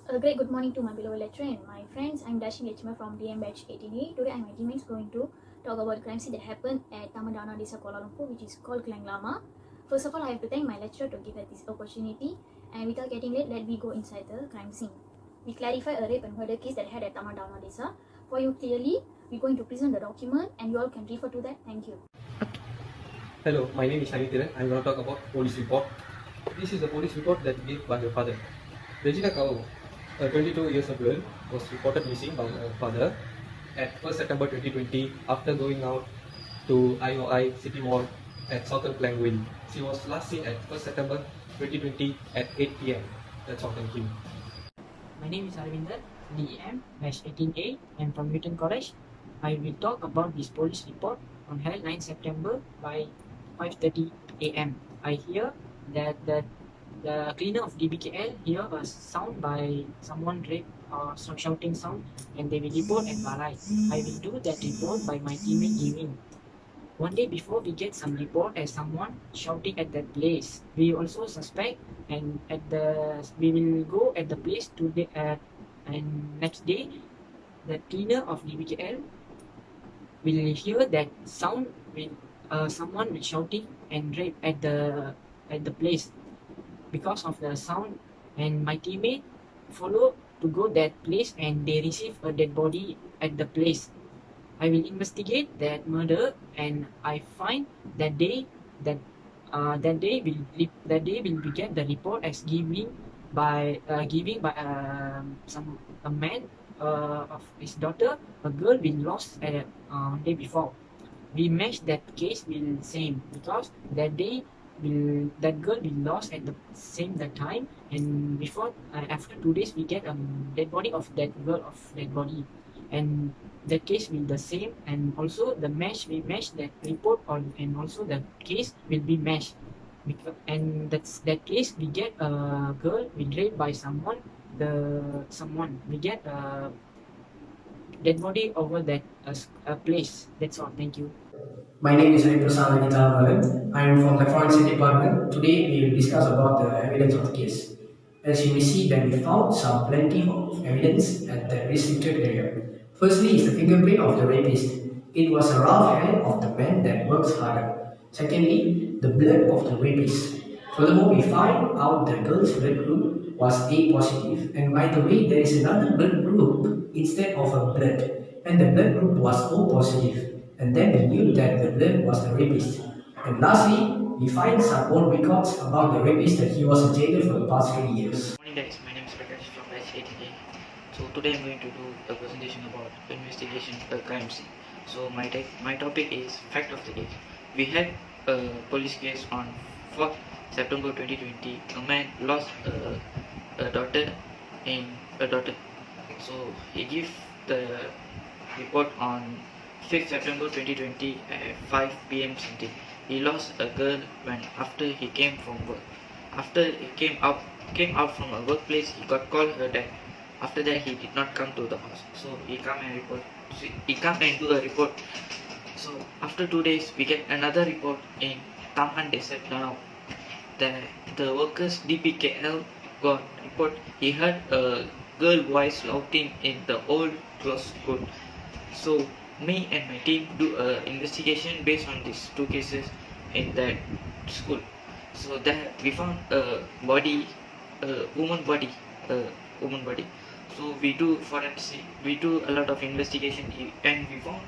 A great good morning to my beloved lecturer and my friends. I'm Dashing Lechma from DM Batch 18A. Today, my teammates going to talk about a crime scene that happened at Tamadana Desa, Kuala Lumpur, which is called Klang Lama. First of all, I have to thank my lecturer to give us this opportunity. And without getting late, let me go inside the crime scene. We clarify a rape and murder case that had at Tamadana Desa. For you clearly, we're going to present the document and you all can refer to that. Thank you. Hello, my name is Anithiran. I'm going to talk about police report. This is the police report that given by her father. Regina Kao, a 22 years old girl, was reported missing by her father at 1st September 2020 after going out to IOI City Mall at Southern Klangwin. She was last seen at 1st September 2020 at 8 p.m. That's all, thank you. My name is Arvinder, DEM, Batch 18A. I'm from Newton College. I will talk about this police report on held 9 September by 5:30 a.m. I hear that the cleaner of DBKL hear a sound by someone rape or some shouting sound, and they will report at Balai. I will do that report by my teammate Jimin. One day before, we get some report as someone shouting at that place. We also suspect, and we will go at the place today. And next day, the cleaner of DBKL will hear that sound with someone will shouting and rape at the place. Because of the sound, and my teammate follow to go that place, and they receive a dead body at the place. I will investigate that murder, and I find that day that that day will we get the report as by a man of his daughter, a girl we lost at day before. We match that case will same because that girl we lost at the same that time, and before after 2 days we get a dead body of that girl of dead body, and the case will the same, and also the we match that report on, and also the case will be matched. And that case we get a girl been raped by someone, we get a dead body over that place. That's all. Thank you. My name is Hariprasad Anitha. I am from the forensic department. Today we will discuss about the evidence of the case. As you may see that we found some plenty of evidence at the restricted area. Firstly is the fingerprint of the rapist. It was a rough hand of the man that works harder. Secondly, the blood of the rapist. Furthermore, we find out the girl's blood group was A positive, and by the way, there is another blood group instead of a blood, and the blood group was O positive, and then we knew that the blood was the rapist. And lastly, we find some old records about the rapist that he was a jailer for the past 3 years. Good morning guys, my name is Prakash from Batch 18A. So today I'm going to do a presentation about investigation a crime scene. So my topic is fact of the case. We had a police case on 4th September 2020. A man lost a daughter in a daughter. So he gave the report on 5th September 2020 at 5 p.m. something. He lost a girl when after he came from work. After he came out from a workplace, he got called her dad. After that, he did not come to the house. So he come and do a report. So after 2 days, we get another report in Taman Desa Danau. The workers DPKL got report. He heard a girl voice shouting in the old closed school. So me and my team do a investigation based on these two cases in that school. So there we found a woman body. So we do forensic, we do a lot of investigation, and we found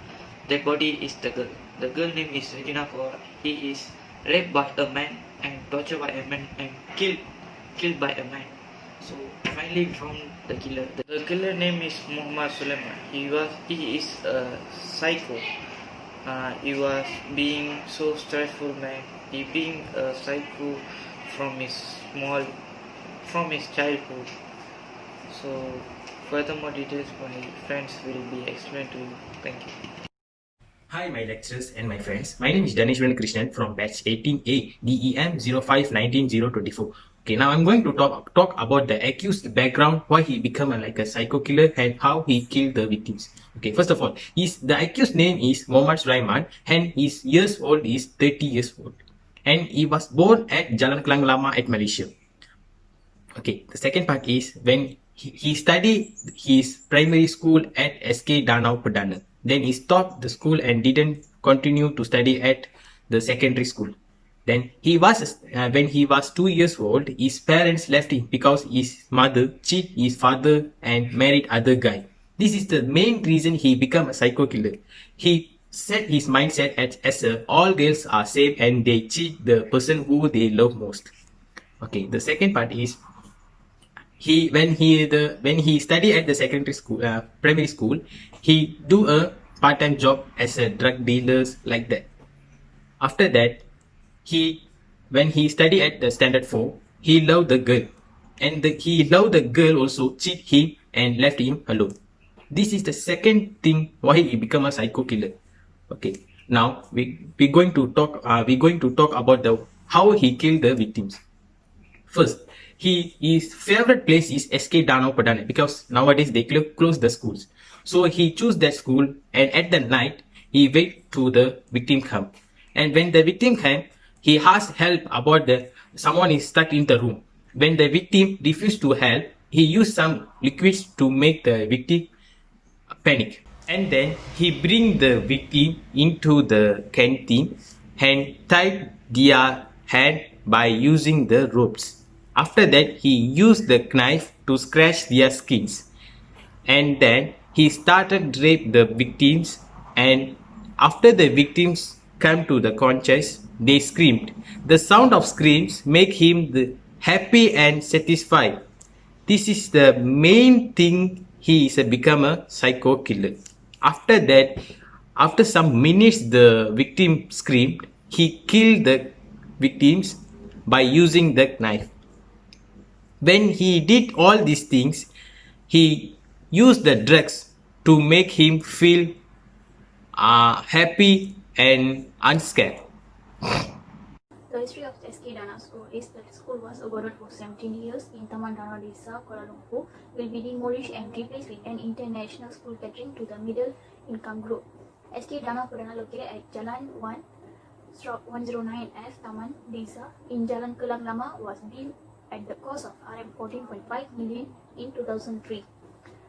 that body is the girl. The girl name is Regina Kaur. He is raped by a man and tortured by a man and killed by a man. So finally we found the killer. The killer name is Muhammad Sulaiman. He is a psycho. He was being so stressful man. He being a psycho from his childhood. So furthermore details my friends will be explained to you. Thank you. Hi, my lecturers and my friends. My name is Danishwan Krishnan from Batch 18A, DEM 0519-024. Okay, now I'm going to talk about the accused background, why he became like a psycho killer and how he killed the victims. Okay, first of all, the accused name is Muhammad Sulaiman and his years old is 30 years old. And he was born at Jalan Klang Lama at Malaysia. Okay, the second part is when he studied his primary school at SK Danau Perdana. Then he stopped the school and didn't continue to study at the secondary school. Then when he was 2 years old, his parents left him because his mother cheated his father and married other guy. This is the main reason he became a psycho killer. He set his mindset as all girls are same and they cheat the person who they love most. Okay, the second part is when he studied at the secondary school, primary school, he do a part-time job as a drug dealer like that. After that, when he studied at the standard 4, he loved the girl, and he loved the girl also cheat him and left him alone. This is the second thing why he become a psycho killer. Okay, now we're going to talk about the how he killed the victims. First, his favorite place is SK Danau Perdana because nowadays they close the schools. So he choose that school, and at the night he wait to the victim come. And when the victim came, he asked help about someone is stuck in the room. When the victim refused to help, he used some liquids to make the victim panic. And then he bring the victim into the canteen and tied their hand by using the ropes. After that, he used the knife to scratch their skins. And then he started rape the victims, and after the victims came to the conscious, they screamed. The sound of screams make him happy and satisfied. This is the main thing he is become a psycho killer. After that, after some minutes the victim screamed, he killed the victims by using the knife. When he did all these things, he used the drugs to make him feel happy and unscared. The history of SK Dana School is that the school was awarded for 17 years in Taman Dana Desa, Kuala Lumpur, will be demolished and replaced with an international school catering to the middle income group. SK Dana Perdana located at Jalan 1/109F Taman Desa in Jalan Kelang Lama was built at the cost of RM14.5 million in 2003.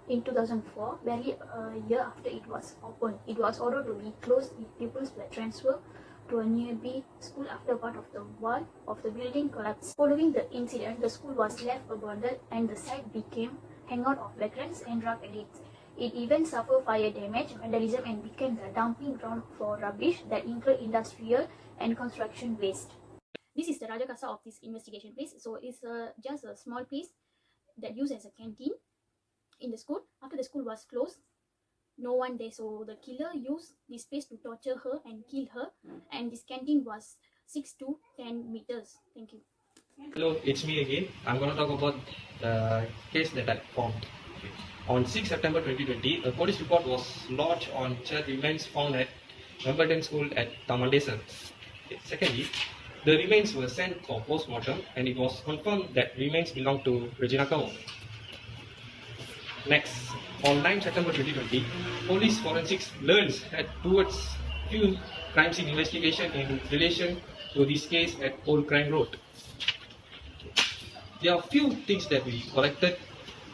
In 2004, barely a year after it was opened, it was ordered to be closed if pupils were transferred to a nearby school after part of the wall of the building collapsed. Following the incident, the school was left abandoned and the site became hangout of vagrants and drug addicts. It even suffered fire damage, vandalism, and became the dumping ground for rubbish that include industrial and construction waste. This is the Raja Kasa of this investigation place. So it's just a small place that used as a canteen in the school. After the school was closed, no one there, so the killer used this place to torture her and kill her, and this canteen was 6 to 10 meters. Thank you. Hello, it's me again. I'm going to talk about the case that I found. On 6 September 2020, a police report was lodged on child remains found at Wimbledon School at Taman Desa. Secondly, the remains were sent for post-mortem and it was confirmed that remains belonged to Regina Kao. Next, on 9 September 2020, police forensics learns towards few crime scene investigation in relation to this case at Old Crime Road. There are few things that we collected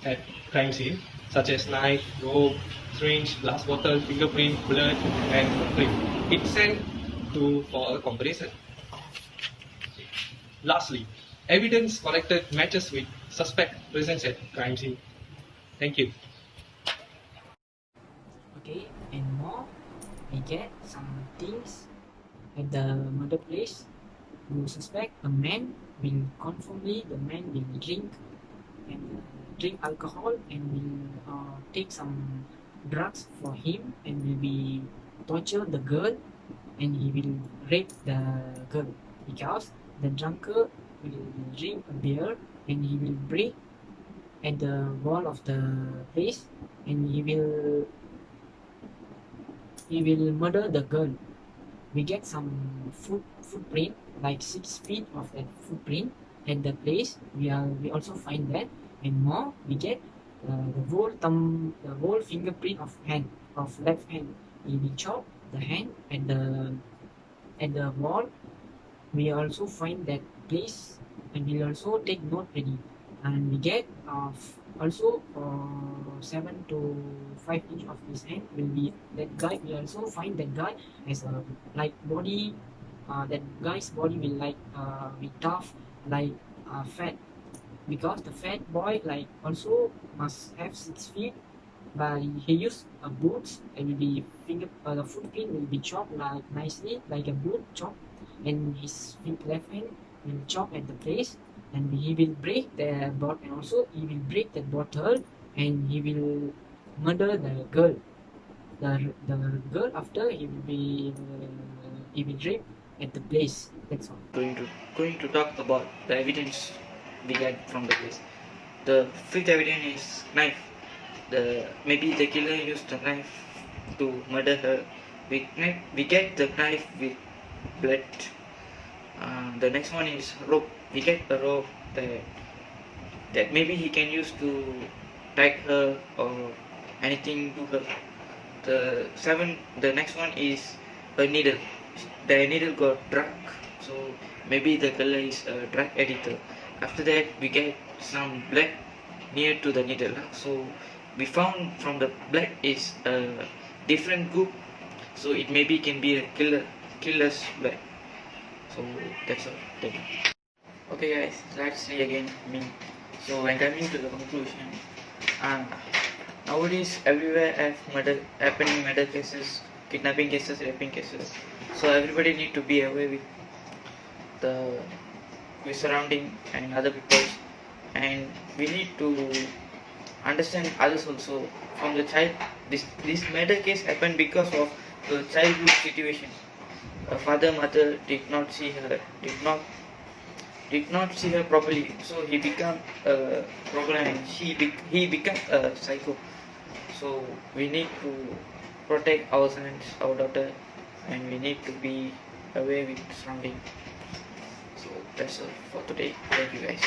at crime scene, such as knife, rope, syringe, glass bottle, fingerprint, blood, and footprint. It's sent for a comparison. Lastly, evidence collected matches with suspect presence at crime scene. Thank you. Okay, and more, we get some things at the murder place. We suspect a man will drink alcohol and will take some drugs for him and will be torture the girl and he will rape the girl because the drunkard will drink a beer and he will break at the wall of the place and he will murder the girl. We get some footprint, like 6 feet of that footprint at the place. We also find that, and more. We get the whole fingerprint of left hand. He will chop the hand at the wall. We also find that place, and we'll also take note ready. And we get also 7 to 5 inch of his hand will be that guy. We also find that guy as a like body. That guy's body will be tough, like fat, because the fat boy like also must have 6 feet, but he used boots and will be the footprint will be chopped like nicely like a boot chop, and his left hand will chop at the place, and he will break the bot, and also he will break the bottle, and he will murder the girl. The girl after he will rape at the place. That's all. Going to talk about the evidence we get from the place. The fifth evidence is knife. Maybe the killer used the knife to murder her. We get the knife with blood. The next one is rope. We get a rope that maybe he can use to tag her or anything to her. The next one is a needle. The needle got drug, so maybe the killer is a drug editor. After that, we get some blood near to the needle. So we found from the blood is a different group, so it maybe can be a killer's blood. So that's all. Thank you. Okay guys, let's see again me. So when coming to the conclusion, nowadays everywhere have happening murder cases, kidnapping cases, raping cases. So everybody need to be aware with surrounding and other people, and we need to understand others also. From the child, this murder case happened because of the childhood situation. Her mother did not see her properly, so he become a problem, and he become a psycho. So we need to protect our sons, our daughter, and we need to be aware with surrounding. So that's all for today. Thank you guys.